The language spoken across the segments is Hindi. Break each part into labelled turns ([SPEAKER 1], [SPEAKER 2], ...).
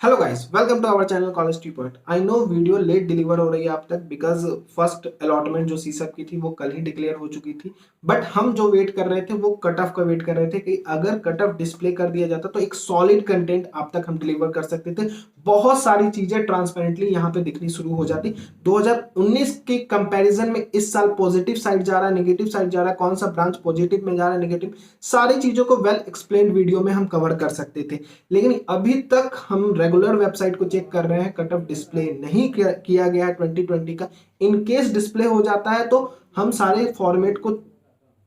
[SPEAKER 1] Hello guys, welcome to our channel college T point. I know video late deliver हो रही है आप तक बिकॉज फर्स्ट अलॉटमेंट जो सीसब की थी वो कल ही डिक्लेयर हो चुकी थी। बट हम जो वेट कर रहे थे वो कट ऑफ का वेट कर रहे थे कि अगर कट ऑफ डिस्प्ले कर दिया जाता तो एक सॉलिड कंटेंट आप तक हम डिलीवर कर सकते थे। बहुत सारी चीजें ट्रांसपेरेंटली यहाँ पे दिखनी शुरू हो जाती। 2019 के कंपैरिजन में इस साल पॉजिटिव साइड जा रहा है, नेगेटिव साइड जा रहा है, कौन सा ब्रांच पॉजिटिव में जा रहा है, नेगेटिव, सारी चीजों को वेल एक्सप्लेन्ड वीडियो में हम कवर कर सकते थे। लेकिन अभी तक हम रेगुलर वेबसाइट को चेक कर रहे हैं, कट ऑफ डिस्प्ले नहीं किया गया है 2020 का। इन केस डिस्प्ले हो जाता है तो हम सारे फॉर्मेट को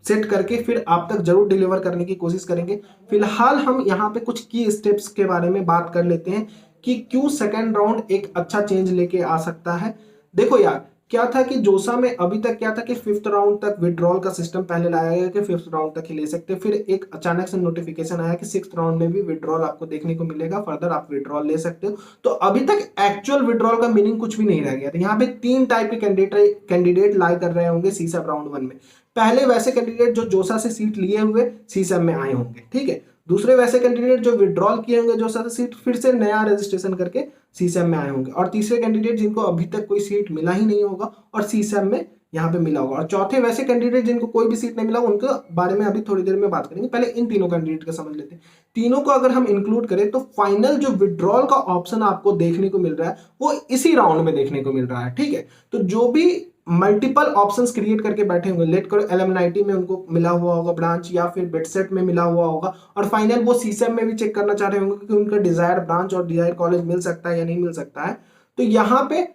[SPEAKER 1] सेट करके फिर आप तक जरूर डिलीवर करने की कोशिश करेंगे। फिलहाल हम यहाँ पे कुछ की स्टेप्स के बारे में बात कर लेते हैं कि क्यों सेकेंड राउंड एक अच्छा चेंज लेके आ सकता है। देखो यार, क्या था कि जोसा में अभी तक क्या था कि फिफ्थ राउंड तक विड्रॉल का सिस्टम पहले लाया गया कि फिफ्थ राउंड तक ही ले सकते, फिर एक अचानक से नोटिफिकेशन आया कि सिक्स्थ राउंड में भी विड्रॉल आपको देखने को मिलेगा, फर्दर आप विड्रॉल ले सकते हो। तो अभी तक एक्चुअल विड्रॉल का मीनिंग कुछ भी नहीं रह गया था। यहाँ पे तीन टाइप के कैंडिडेट लाई कर रहे होंगे सीसब राउंड वन में। पहले वैसे कैंडिडेट जो जोसा से सीट लिए हुए सीसब में आए होंगे, ठीक है। दूसरे वैसे कैंडिडेट जो विड्रॉल किए होंगे जोसा से सीट, फिर से नया रजिस्ट्रेशन करके सीसब में आए होंगे। और तीसरे कैंडिडेट जिनको अभी तक कोई सीट मिला ही नहीं होगा और सीसब में यहाँ पे मिला होगा। और चौथे वैसे कैंडिडेट जिनको कोई भी सीट नहीं मिला, उनके बारे में अभी थोड़ी देर में बात करेंगे। पहले इन तीनों कैंडिडेट का समझ लेते हैं। तीनों को अगर हम इंक्लूड करें तो फाइनल जो विड्रॉल का ऑप्शन आपको देखने को मिल रहा है वो इसी राउंड में देखने को मिल रहा है, ठीक है। तो जो भी मल्टीपल ऑप्शंस क्रिएट करके बैठे होंगे, लेट करो एलएमएनआईटी में उनको मिला हुआ होगा ब्रांच या फिर बिटसेट में मिला हुआ होगा, और फाइनल वो सीसएम में भी चेक करना चाह रहे होंगे कि उनका डिजायर ब्रांच और डिजायर कॉलेज मिल सकता है या नहीं मिल सकता है। तो यहाँ पे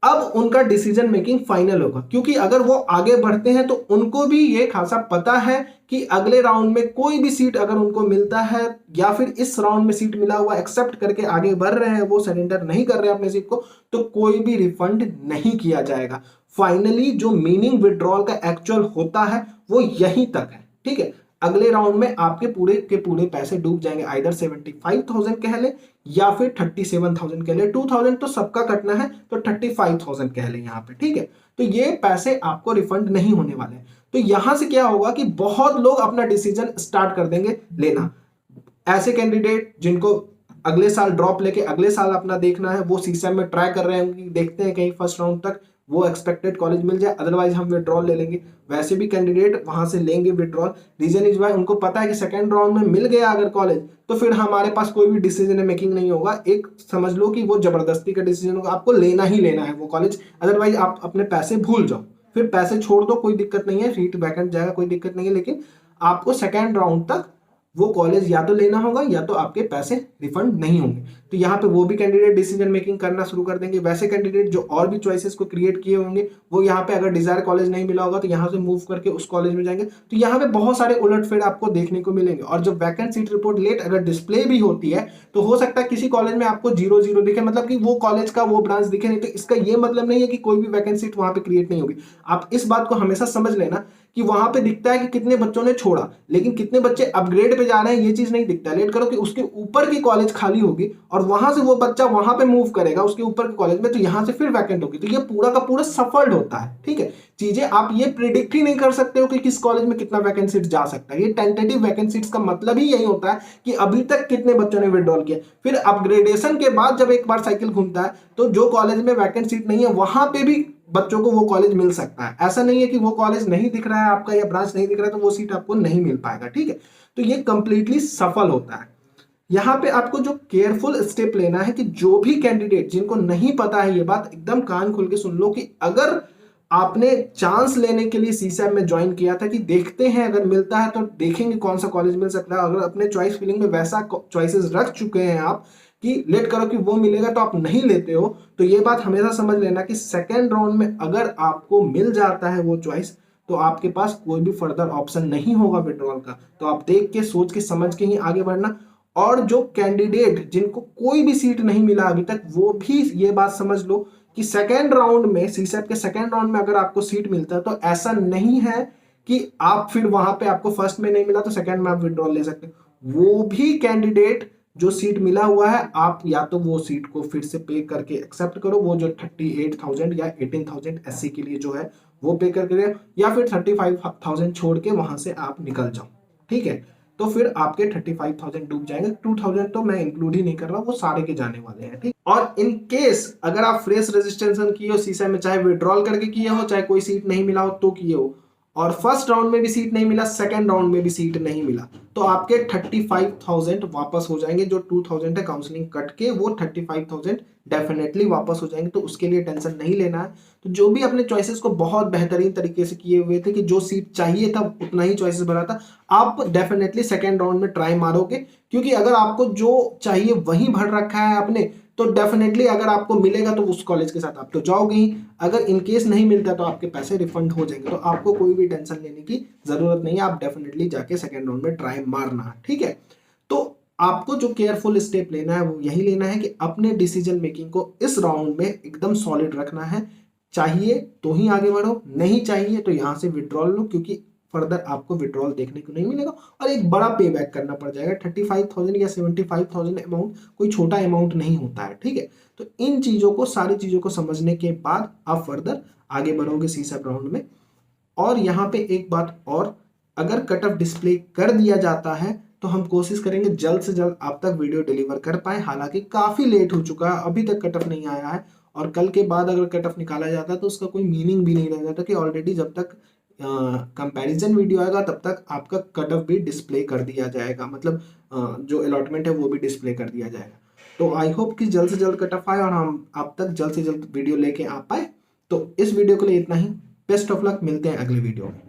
[SPEAKER 1] अब उनका डिसीजन मेकिंग फाइनल होगा, क्योंकि अगर वो आगे बढ़ते हैं तो उनको भी ये खासा पता है कि अगले राउंड में कोई भी सीट अगर उनको मिलता है या फिर इस राउंड में सीट मिला हुआ एक्सेप्ट करके आगे बढ़ रहे हैं, वो सरेंडर नहीं कर रहे हैं अपने सीट को, तो कोई भी रिफंड नहीं किया जाएगा। फाइनली जो मीनिंग विड्रॉल का एक्चुअल होता है वो यहीं तक है, ठीक है। अगले राउंड में आपके पूरे के पूरे पैसे डूब जाएंगे, आइदर 75,000 कह ले या फिर 37,000 कह ले। 2,000 तो सबका कटना है तो 35,000 कह ले यहाँ पे, ठीक है। तो ये पैसे आपको रिफंड नहीं होने वाले हैं। तो यहां से क्या होगा कि बहुत लोग अपना डिसीजन स्टार्ट कर देंगे लेना। ऐसे कैंडिडेट जिनको अगले साल ड्रॉप लेके अगले साल अपना देखना है, वो सीसएम में ट्राई कर रहे हैं, देखते हैं कहीं फर्स्ट राउंड तक वो एक्सपेक्टेड कॉलेज मिल जाए, अदरवाइज हम विड्रॉल ले लेंगे। वैसे भी कैंडिडेट वहां से लेंगे विड्रॉल। रीजन इज वाई उनको पता है कि सेकंड राउंड में मिल गया अगर कॉलेज तो फिर हमारे पास कोई भी डिसीजन मेकिंग नहीं होगा। एक समझ लो कि वो जबरदस्ती का डिसीजन होगा, आपको लेना ही लेना है वो कॉलेज, अदरवाइज आप अपने पैसे भूल जाओ। फिर पैसे छोड़ दो, कोई दिक्कत नहीं है, सीट वैकेंट जाएगा, कोई दिक्कत नहीं है, लेकिन आपको सेकेंड राउंड तक वो कॉलेज या तो लेना होगा या तो आपके पैसे रिफंड नहीं होंगे। तो यहाँ पे वो भी कैंडिडेट डिसीजन मेकिंग करना शुरू कर देंगे। वैसे कैंडिडेट जो और भी चॉइसेस को क्रिएट किए होंगे वो यहाँ पे अगर डिजायर कॉलेज नहीं मिला होगा तो यहाँ से मूव करके उस कॉलेज में जाएंगे। तो यहाँ पे बहुत सारे उलटफेर आपको देखने को मिलेंगे। और जब वैकेंट सीट रिपोर्ट लेट अगर डिस्प्ले भी होती है तो हो सकता है किसी कॉलेज में आपको 0-0 दिखे, मतलब कि वो कॉलेज का वो ब्रांच दिखे नहीं। तो इसका ये मतलब नहीं है कि कोई भी वैकेंट सीट वहां पे क्रिएट नहीं होगी। आप इस बात को हमेशा समझ लेना कि वहां पे दिखता है कि कितने बच्चों ने छोड़ा, लेकिन कितने बच्चे अपग्रेड पे जा रहे हैं ये चीज नहीं दिखता। लेट करो कि उसके ऊपर की कॉलेज खाली होगी और वहां से वो बच्चा वहां पे मूव करेगा उसके ऊपर के कॉलेज में, तो यहां से फिर वैकेंट होगी। तो ये पूरा का पूरा सफल्ड होता है, ठीक है। चीजें आप ये प्रिडिक्ट ही नहीं कर सकते हो कि किस कॉलेज में कितना वैकेंसी जा सकता है। ये टेंटेटिव वैकेंसीज का मतलब ही यही होता है कि अभी तक कितने बच्चों ने विड्रॉल किया। फिर अपग्रेडेशन के बाद जब एक बार साइकिल घूमता है तो जो कॉलेज में वैकेंट सीट नहीं है वहां पे भी बच्चों को वो कॉलेज मिल सकता है। ऐसा नहीं है कि वो कॉलेज नहीं दिख रहा है आपका या ब्रांच नहीं दिख रहा है तो वो सीट आपको नहीं मिल पाएगा, ठीक है। तो ये कंप्लीटली सफल होता है। यहाँ पे आपको जो केयरफुल स्टेप लेना है कि जो भी कैंडिडेट जिनको नहीं पता है, ये बात एकदम कान खोल के सुन लो कि अगर आपने चांस लेने के लिए सीसैब में ज्वाइन किया था कि देखते हैं अगर मिलता है तो देखेंगे कौन सा कॉलेज मिल सकता है, अगर अपने चॉइस फिलिंग में वैसा चॉइसेस रख चुके हैं आप कि लेट करो कि वो मिलेगा तो आप नहीं लेते हो, तो ये बात हमेशा समझ लेना कि सेकेंड राउंड में अगर आपको मिल जाता है वो चॉइस तो आपके पास कोई भी फर्दर ऑप्शन नहीं होगा विड्रॉल का। तो आप देख के सोच के समझ के ही आगे बढ़ना। और जो कैंडिडेट जिनको कोई भी सीट नहीं मिला अभी तक, वो भी ये बात समझ लो कि सेकेंड राउंड में सीसैब के सेकेंड राउंड में अगर आपको सीट मिलता है तो ऐसा नहीं है कि आप फिर वहां पे आपको फर्स्ट में नहीं मिला तो सेकेंड में आप विड्रॉल ले सकते हो। वो भी कैंडिडेट जो सीट मिला हुआ है आप या तो वो सीट को फिर से पे करके एक्सेप्ट करो, वो जो 38,000 या 18,000 एससी के लिए जो है वो पे करके, या फिर 35,000 छोड़ के वहां से आप निकल जाओ, ठीक है। तो फिर आपके 35,000 डूब जाएंगे। 2,000 तो मैं इंक्लूड ही नहीं कर रहा, वो सारे के जाने वाले हैं, ठीक। और इन केस अगर आप फ्रेश रजिस्ट्रेशन किए हो सीसा में, चाहे विड्रॉल करके किए हो, चाहे कोई सीट नहीं मिला हो तो किए हो, और फर्स्ट राउंड में भी सीट नहीं मिला, सेकंड राउंड में भी सीट नहीं मिला, तो आपके 35,000 वापस हो जाएंगे। जो 2,000 है काउंसलिंग कट के, वो 35,000 डेफिनेटली वापस हो जाएंगे, तो उसके लिए टेंशन नहीं लेना है। तो जो भी अपने चॉइसेस को बहुत बेहतरीन तरीके से किए हुए थे कि जो सीट चाहिए था उतना ही चॉइसेस बना था, आप डेफिनेटली सेकेंड राउंड में ट्राई मारोगे, क्योंकि अगर आपको जो चाहिए वही भर रखा है आपने, तो डेफिनेटली अगर आपको मिलेगा तो उस कॉलेज के साथ आप तो जाओगे ही। अगर इनकेस नहीं मिलता तो आपके पैसे रिफंड हो जाएंगे, तो आपको कोई भी टेंशन लेने की जरूरत नहीं है। आप डेफिनेटली जाके सेकेंड राउंड में ट्राई मारना, ठीक है। तो आपको जो केयरफुल स्टेप लेना है वो यही लेना है कि अपने डिसीजन मेकिंग को इस राउंड में एकदम सॉलिड रखना है। चाहिए तो ही आगे बढ़ो, नहीं चाहिए तो यहां से विड्रॉल लो, क्योंकि फर्दर आपको विड्रॉल देखने को नहीं मिलेगा और एक बड़ा पे बैक करना पड़ जाएगा। 35,000 या 75,000 अमाउंट कोई छोटा अमाउंट नहीं होता है, ठीक है। तो इन चीजों को, सारी चीजों को समझने के बाद आप फर्दर आगे बढ़ोगे सीसैट राउंड में। और यहाँ पे एक बात और, अगर कट ऑफ डिस्प्ले कर दिया जाता है तो हम कोशिश करेंगे जल्द से जल्द आप तक वीडियो डिलीवर कर पाए। हालांकि काफी लेट हो चुका है, अभी तक कट ऑफ नहीं आया है, और कल के बाद अगर कट ऑफ निकाला जाता है तो उसका कोई मीनिंग भी नहीं रह जाता, कि ऑलरेडी जब तक कंपैरिजन वीडियो आएगा तब तक आपका कट ऑफ भी डिस्प्ले कर दिया जाएगा, मतलब जो अलॉटमेंट है वो भी डिस्प्ले कर दिया जाएगा। तो आई होप कि जल्द से जल्द कट ऑफ आए और हम आप तक जल्द से जल्द वीडियो लेके आ पाए। तो इस वीडियो के लिए इतना ही। बेस्ट ऑफ लक, मिलते हैं अगले वीडियो में।